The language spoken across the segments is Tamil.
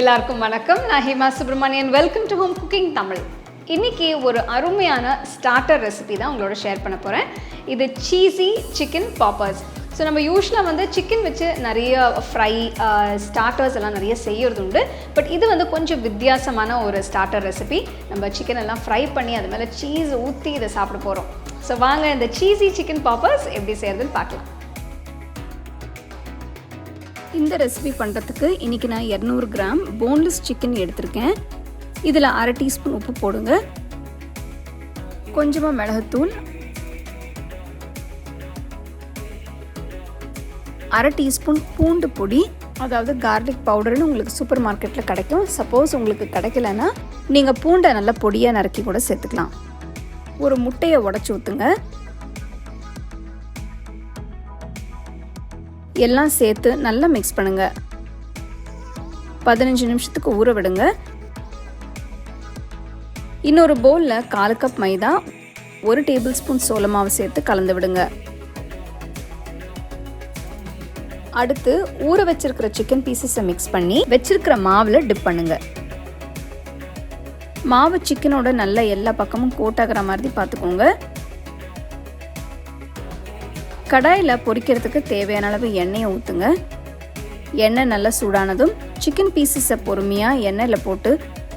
எல்லாருக்கும் வணக்கம். நான் Hema Subramanian. Welcome to home cooking Tamil. இன்றைக்கி ஒரு அருமையான ஸ்டார்டர் ரெசிபி தான் உங்களோட ஷேர் பண்ண போகிறேன். இது சீஸி சிக்கன் பாப்பர்ஸ். ஸோ நம்ம யூஸ்வலாக சிக்கன் வச்சு நிறைய ஃப்ரை ஸ்டார்டர்ஸ் எல்லாம் நிறைய செய்கிறது உண்டு. பட் இது கொஞ்சம் வித்தியாசமான ஒரு ஸ்டார்டர் ரெசிபி. நம்ம சிக்கன் எல்லாம் ஃப்ரை பண்ணி அது மேலே சீஸ் ஊற்றி இதை சாப்பிட போகிறோம். ஸோ வாங்க இந்த சீஸி சிக்கன் பாப்பர்ஸ் எப்படி செய்கிறதுன்னு பார்க்கலாம். இந்த ரெசிபி பண்ணுறதுக்கு இன்றைக்கி நான் 200 கிராம் போன்லெஸ் சிக்கன் எடுத்திருக்கேன். இதில் அரை டீஸ்பூன் உப்பு போடுங்க, கொஞ்சமாக மிளகுத்தூள், அரை டீஸ்பூன் பூண்டு பொடி, அதாவது கார்லிக் பவுடர்னு உங்களுக்கு சூப்பர் மார்க்கெட்டில் கிடைக்கும். சப்போஸ் உங்களுக்கு கிடைக்கலன்னா நீங்கள் பூண்டை நல்லா பொடியாக நறுக்கி கூட சேர்த்துக்கலாம். ஒரு முட்டையை உடச்சி ஊற்றுங்க. எல்லாம் சேர்த்து நல்லா மிக்ஸ் பண்ணுங்கள். 15 நிமிஷத்துக்கு ஊற விடுங்க. இன்னொரு பவுலில் 1/4 கப் மைதா, 1 டேபிள் ஸ்பூன் சோள மாவு சேர்த்து கலந்து விடுங்க. அடுத்து ஊற வச்சிருக்கிற சிக்கன் பீசஸை மிக்ஸ் பண்ணி வச்சிருக்கிற மாவில் டிப் பண்ணுங்க. மாவு சிக்கனோட நல்லா எல்லா பக்கமும் கோட் ஆகிற மாதிரி பார்த்துக்கோங்க. கடாயில் பொரிக்கிறதுக்கு தேவையான அளவு எண்ணெயை ஊற்றுங்க. எண்ணெய் நல்லா சூடானதும் சிக்கன் பீசஸை பொறுமையாக எண்ணெயில் போட்டு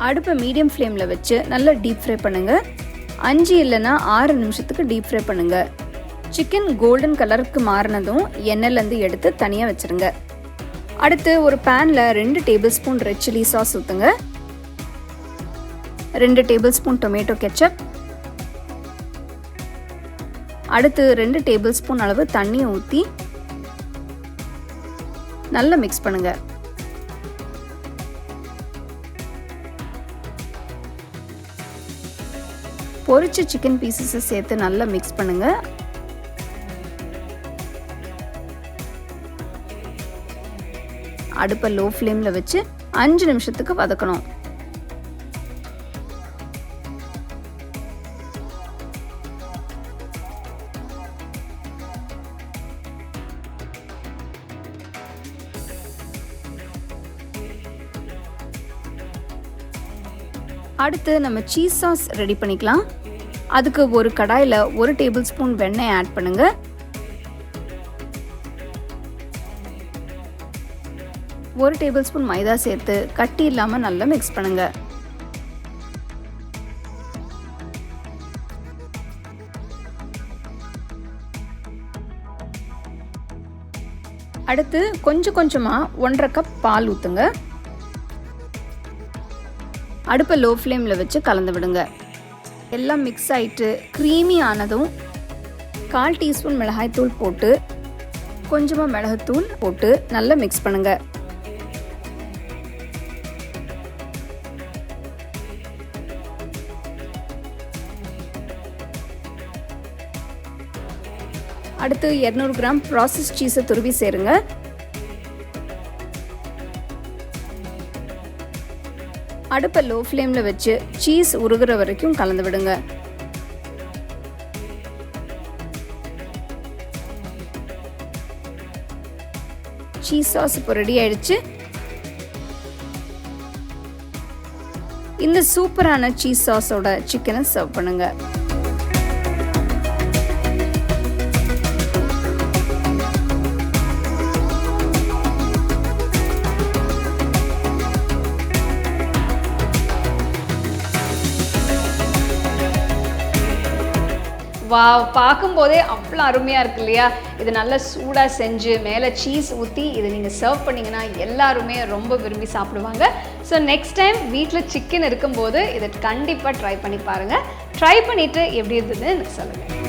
அடுப்பை மீடியம் ஃப்ளேமில் வச்சு நல்லா டீப் ஃப்ரை பண்ணுங்கள். 5 இல்லைன்னா 6 நிமிஷத்துக்கு டீப் ஃப்ரை பண்ணுங்கள். சிக்கன் கோல்டன் கலருக்கு மாறினதும் எண்ணெயிலேருந்து எடுத்து தனியாக வச்சுருங்க. அடுத்து ஒரு பேனில் 2 table spoon red chilli sauce ஊற்றுங்க. 2 டேபிள் ஸ்பூன் டொமேட்டோ கெச்சப், அடுத்து 2 டேபிள் ஸ்பூன் அளவு தண்ணியை ஊற்றி நல்லா மிக்ஸ் பண்ணுங்க. பொரிச்ச சிக்கன் பீசஸை சேர்த்து நல்லா மிக்ஸ் பண்ணுங்க. அடுப்பை லோ ஃப்ளேமில் வச்சு 5 நிமிஷத்துக்கு வதக்கணும். அடுத்து நம்ம சீஸ் சாஸ் ரெடி பண்ணிக்கலாம். அதுக்கு ஒரு கடாயில் 1 டேபிள் ஸ்பூன் வெண்ணெய் ஆட் பண்ணுங்க. ஒரு டேபிள் ஸ்பூன் மைதா சேர்த்து கட்டி இல்லாமல் நல்லா மிக்ஸ் பண்ணுங்க. அடுத்து கொஞ்சமாக 1/2 கப் பால் ஊற்றுங்க. அடுப்பை லோ ஃப்ளேமில் வச்சு கலந்து விடுங்க. எல்லாம் மிக்ஸ் ஆகிட்டு க்ரீமி ஆனதும் 1/4 டீஸ்பூன் மிளகாய்த்தூள் போட்டு கொஞ்சமாக மிளகுத்தூள் போட்டு நல்லா மிக்ஸ் பண்ணுங்க. அடுத்து 200 கிராம் ப்ராசஸ் சீஸை துருவி சேருங்க. அடுப்பை லோ ஃப்ளேமில் வச்சு சீஸ் உருகிற வரைக்கும் கலந்து விடுங்க. சீஸ் சாஸ் இப்போ ரெடி ஆயிடுச்சு. இந்த சூப்பரான சீஸ் சாஸோட சிக்கனை சர்வ் பண்ணுங்க. வாவ், பார்க்கும்போதே அவ்வளோ அருமையாக இருக்கு இல்லையா? இது நல்லா சூடாக செஞ்சு மேலே சீஸ் ஊற்றி இதை நீங்கள் சர்வ் பண்ணிங்கன்னா எல்லாருமே ரொம்ப விரும்பி சாப்பிடுவாங்க. ஸோ நெக்ஸ்ட் டைம் வீட்டில் சிக்கன் இருக்கும்போது இதை கண்டிப்பாக ட்ரை பண்ணி பாருங்கள். ட்ரை பண்ணிவிட்டு எப்படி இருந்ததுன்னு எனக்கு சொல்லுங்கள்.